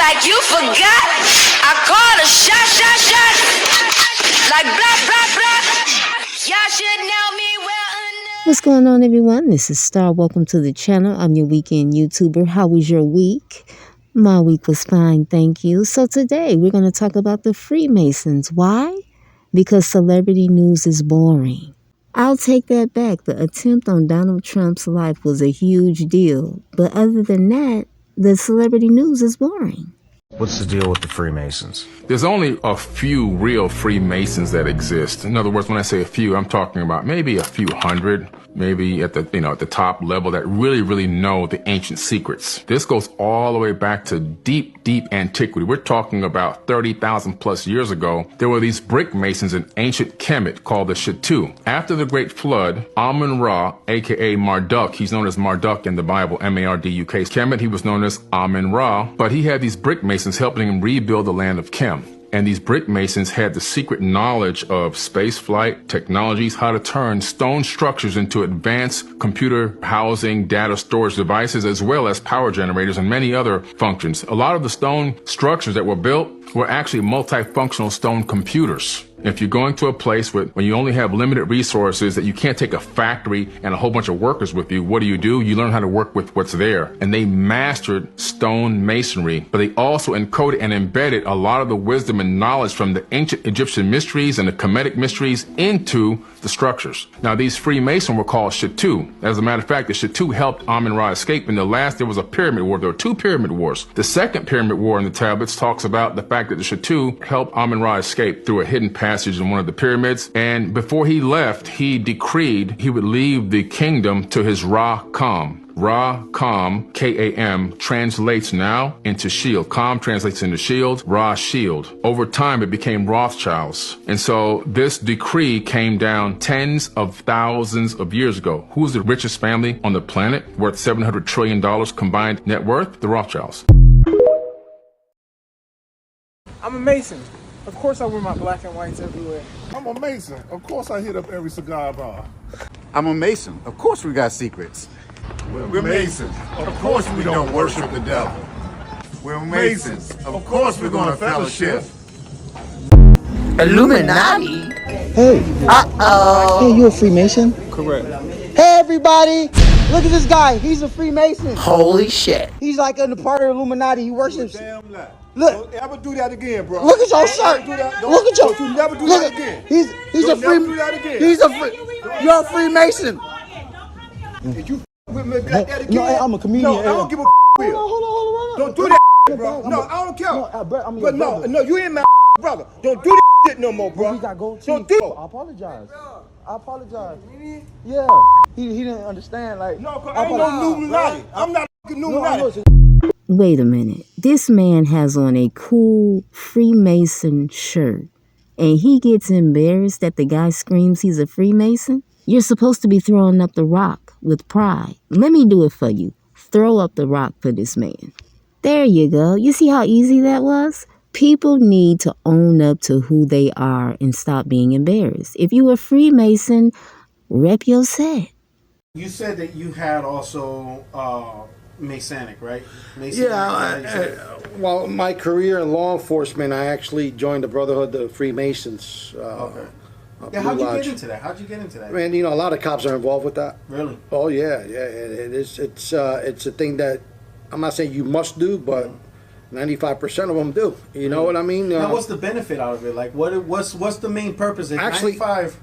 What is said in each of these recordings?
like you forgot. I called a shot. Like blah. Y'all should know me well enough. What's going on, everyone? This is Star. Welcome to the channel. I'm your weekend YouTuber. How was your week? My week was fine, thank you. So today we're going to talk about the Freemasons. Why? Because celebrity news is boring. I'll take that back. The attempt on Donald Trump's life was a huge deal. But other than that, the celebrity news is boring. What's the deal with the Freemasons? There's only a few real Freemasons that exist. In other words, when I say a few, I'm talking about maybe a few hundred, maybe at the top level that really know the ancient secrets. This goes all the way back to deep antiquity. We're talking about 30,000 plus years ago. There were these brick masons in ancient Kemet called the Shattu. After the Great Flood, Amun-Ra, aka Marduk, he's known as Marduk in the Bible, M-A-R-D-U-K. Kemet, he was known as Amun-Ra, but he had these brick masons helping him rebuild the land of Kem. And these brick masons had the secret knowledge of space flight, technologies, how to turn stone structures into advanced computer housing, data storage devices, as well as power generators and many other functions. A lot of the stone structures that were built were actually multifunctional stone computers. If you're going to a place when you only have limited resources, that you can't take a factory and a whole bunch of workers with you, what do? You learn how to work with what's there. And they mastered stone masonry, but they also encoded and embedded a lot of the wisdom and knowledge from the ancient Egyptian mysteries and the Kemetic mysteries into the structures. Now, these Freemasons were called Shattu. As a matter of fact, the Shattu helped Amun-Ra escape. In the last, there was a pyramid war. There were two pyramid wars. The second pyramid war in the tablets talks about the fact that the Shattu helped Amun-Ra escape through a hidden passage in one of the pyramids. And before he left, he decreed he would leave the kingdom to his Ra-Kam. Ra-Kam, K-A-M, translates now into shield. Kam translates into shield, Ra, shield. Over time, it became Rothschilds. And so this decree came down tens of thousands of years ago. Who's the richest family on the planet, worth $700 trillion combined net worth? The Rothschilds. I'm a Mason. Of course I wear my black and whites everywhere. I'm a Mason. Of course I hit up every cigar bar. I'm a Mason. Of course we got secrets. We're Masons. Of course we don't worship the devil. We're Masons. Of course we're going to fellowship. Illuminati? Hey. Uh-oh. Hey, you a Freemason? Correct. Hey, everybody. Look at this guy. He's a Freemason. Holy shit. He's like in the part of the Illuminati. He worships. Damn lie. Look. Don't ever do that again, bro. Look at your shirt. Look at your. Don't you never do look, that again. He's Don't a free. never do that again. He's a free. You're a Freemason. If you with me like that again. No, I'm a comedian. No, I don't give a Hold on. Don't do that, bro. No, I don't care. I'm But your no, you ain't my brother. Don't do that shit no more, bro. He got gold teeth. Don't do it. I apologize. Yeah. He didn't understand. Like. No, cause I ain't no Illuminati. I'm not Illuminati. Wait a minute. This man has on a cool Freemason shirt, and he gets embarrassed that the guy screams he's a Freemason? You're supposed to be throwing up the rock with pride. Let me do it for you. Throw up the rock for this man. There you go. You see how easy that was? People need to own up to who they are and stop being embarrassed. If you a Freemason, rep your set. You said that you had also Masonic, right? Well, my career in law enforcement, I actually joined the Brotherhood of Freemasons. Okay. Yeah, how'd you get into that? Man, a lot of cops are involved with that. Really? Oh yeah. It is. It's a thing that I'm not saying you must do, but 95% of them do. You know what I mean? Now, what's the benefit out of it? Like, what's the main purpose? Like Actually, 95.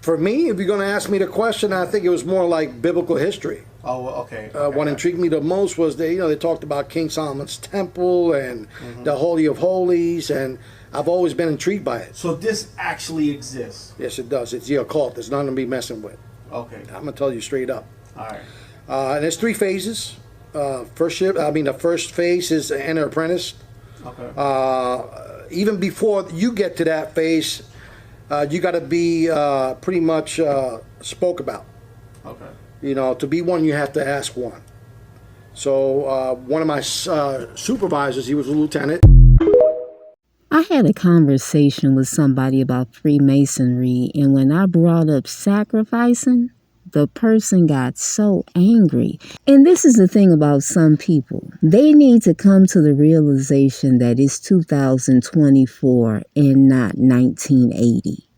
For me, if you're going to ask me the question, I think it was more like biblical history. Oh, well, okay. What intrigued me the most was they talked about King Solomon's temple and the Holy of Holies, and I've always been intrigued by it. So this actually exists? Yes, it does. It's the occult. There's nothing to be messing with. Okay. I'm going to tell you straight up. All right. And there's 3 phases. The first phase is enter apprentice. Okay. Even before you get to that phase, you got to be pretty much spoke about. Okay. To be one, you have to ask one. So one of my supervisors, he was a lieutenant. I had a conversation with somebody about Freemasonry, and when I brought up sacrificing, the person got so angry. And this is the thing about some people. They need to come to the realization that it's 2024 and not 1980.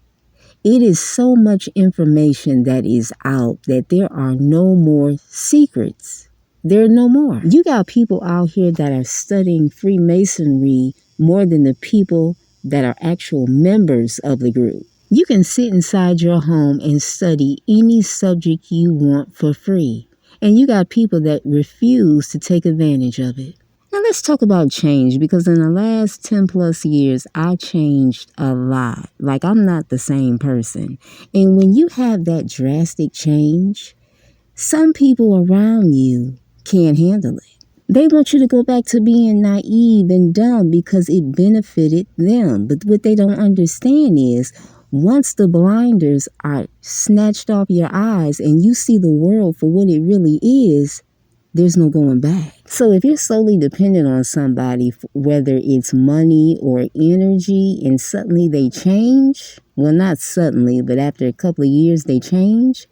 It is so much information that is out that there are no more secrets. There are no more. You got people out here that are studying Freemasonry more than the people that are actual members of the group. You can sit inside your home and study any subject you want for free. And you got people that refuse to take advantage of it. Now let's talk about change, because in the last 10 plus years, I changed a lot. Like, I'm not the same person. And when you have that drastic change, some people around you can't handle it. They want you to go back to being naive and dumb because it benefited them. But what they don't understand is, once the blinders are snatched off your eyes and you see the world for what it really is, there's no going back. So if you're solely dependent on somebody, whether it's money or energy, and suddenly they change, well, not suddenly, but after a couple of years they change,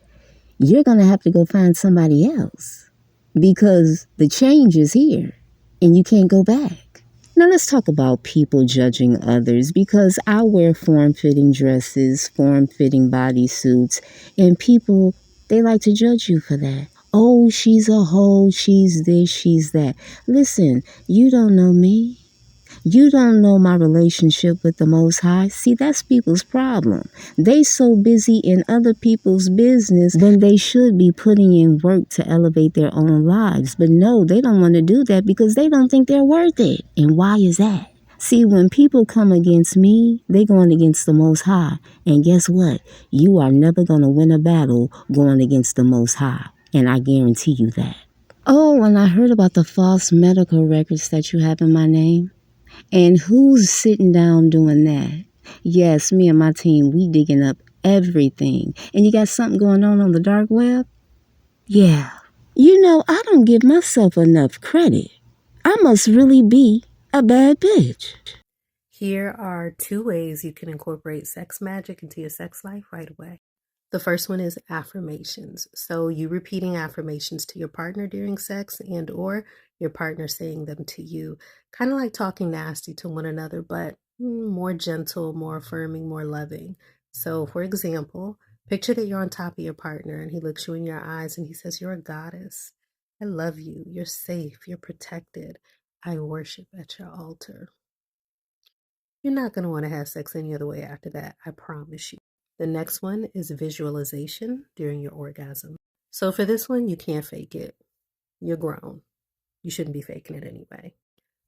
you're going to have to go find somebody else because the change is here and you can't go back. Now let's talk about people judging others, because I wear form-fitting dresses, form-fitting bodysuits, and people, they like to judge you for that. Oh, she's a hoe, she's this, she's that. Listen, you don't know me. You don't know my relationship with the Most High. See, that's people's problem. They so busy in other people's business when they should be putting in work to elevate their own lives. But no, they don't want to do that because they don't think they're worth it. And why is that? See, when people come against me, they're going against the Most High. And guess what? You are never going to win a battle going against the Most High. And I guarantee you that. Oh, and I heard about the false medical records that you have in my name. And who's sitting down doing that? Yes, me and my team, we digging up everything. And you got something going on the dark web? Yeah. You know, I don't give myself enough credit. I must really be a bad bitch. Here are 2 ways you can incorporate sex magic into your sex life right away. The first one is affirmations. So you repeating affirmations to your partner during sex and or your partner saying them to you. Kind of like talking nasty to one another, but more gentle, more affirming, more loving. So for example, picture that you're on top of your partner and he looks you in your eyes and he says, "You're a goddess. I love you. You're safe. You're protected. I worship at your altar." You're not going to want to have sex any other way after that, I promise you. The next one is visualization during your orgasm. So for this one, you can't fake it. You're grown. You shouldn't be faking it anyway.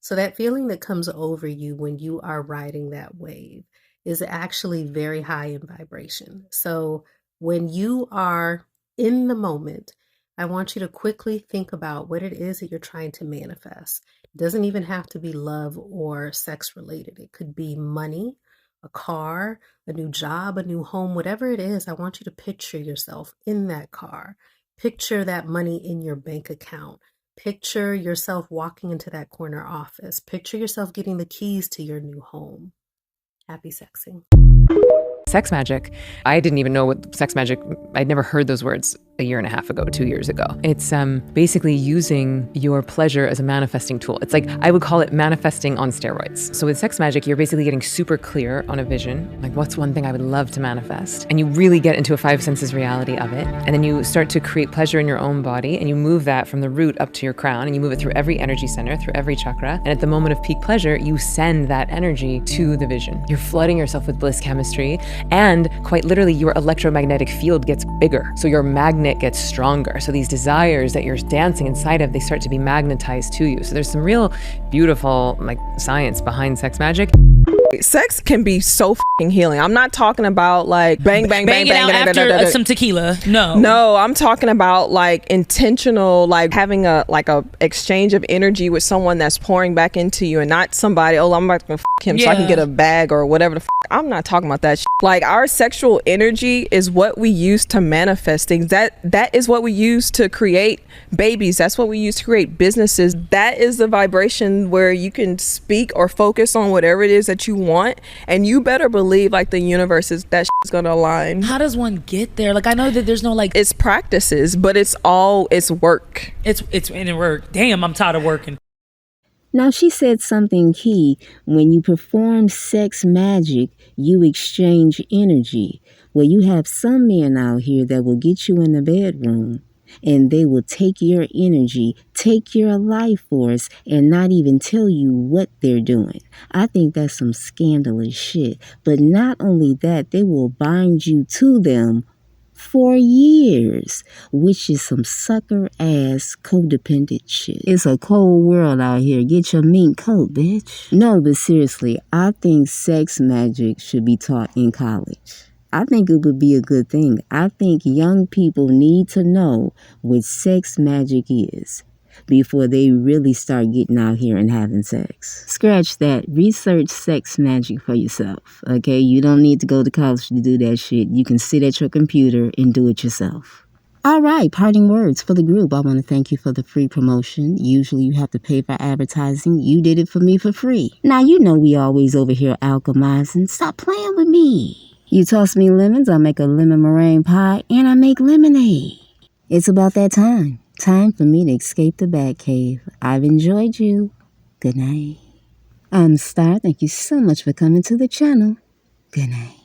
So that feeling that comes over you when you are riding that wave is actually very high in vibration. So when you are in the moment, I want you to quickly think about what it is that you're trying to manifest. It doesn't even have to be love or sex related. It could be money, a car, a new job, a new home, whatever it is. I want you to picture yourself in that car. Picture that money in your bank account. Picture yourself walking into that corner office. Picture yourself getting the keys to your new home. Happy sexing. Sex magic. I didn't even know what sex magic, I'd never heard those words a year and a half ago, 2 years ago. It's basically using your pleasure as a manifesting tool. It's like, I would call it manifesting on steroids. So with sex magic, you're basically getting super clear on a vision, like what's one thing I would love to manifest? And you really get into a 5 senses reality of it. And then you start to create pleasure in your own body and you move that from the root up to your crown and you move it through every energy center, through every chakra. And at the moment of peak pleasure, you send that energy to the vision. You're flooding yourself with bliss chemistry and quite literally your electromagnetic field gets bigger. So your magnet gets stronger. So these desires that you're dancing inside of, they start to be magnetized to you. So there's some real beautiful science behind sex magic. Sex can be so f***ing healing. I'm not talking about bang, bang, bang, bang, bang after some tequila. No, I'm talking about intentional, having a exchange of energy with someone that's pouring back into you, and not somebody. Oh, I'm about to f*** him so I can get a bag or whatever the f*** I'm not talking about that shit. Like, our sexual energy is what we use to manifest things. That is what we use to create babies. That's what we use to create businesses. That is the vibration where you can speak or focus on whatever it is that you want, and you better believe like the universe is gonna align. How does one get there? Like, I know that there's no like, it's practices, but it's work. It's in work. Damn, I'm tired of working. Now, she said something key. When you perform sex magic, you exchange energy. Well, you have some men out here that will get you in the bedroom, and they will take your energy, take your life force, and not even tell you what they're doing. I think that's some scandalous shit. But not only that, they will bind you to them for years, which is some sucker ass codependent shit. It's a cold world out here. Get your mink coat, bitch. No, but seriously, I think sex magic should be taught in college. I think it would be a good thing. I think young people need to know what sex magic is before they really start getting out here and having sex. Scratch that. Research sex magic for yourself, okay? You don't need to go to college to do that shit. You can sit at your computer and do it yourself. All right, parting words for the group. I want to thank you for the free promotion. Usually you have to pay for advertising. You did it for me for free. Now, you know we always over here alchemizing. Stop playing with me. You toss me lemons, I make a lemon meringue pie, and I make lemonade. It's about that time. Time for me to escape the Batcave. I've enjoyed you. Good night. I'm Star. Thank you so much for coming to the channel. Good night.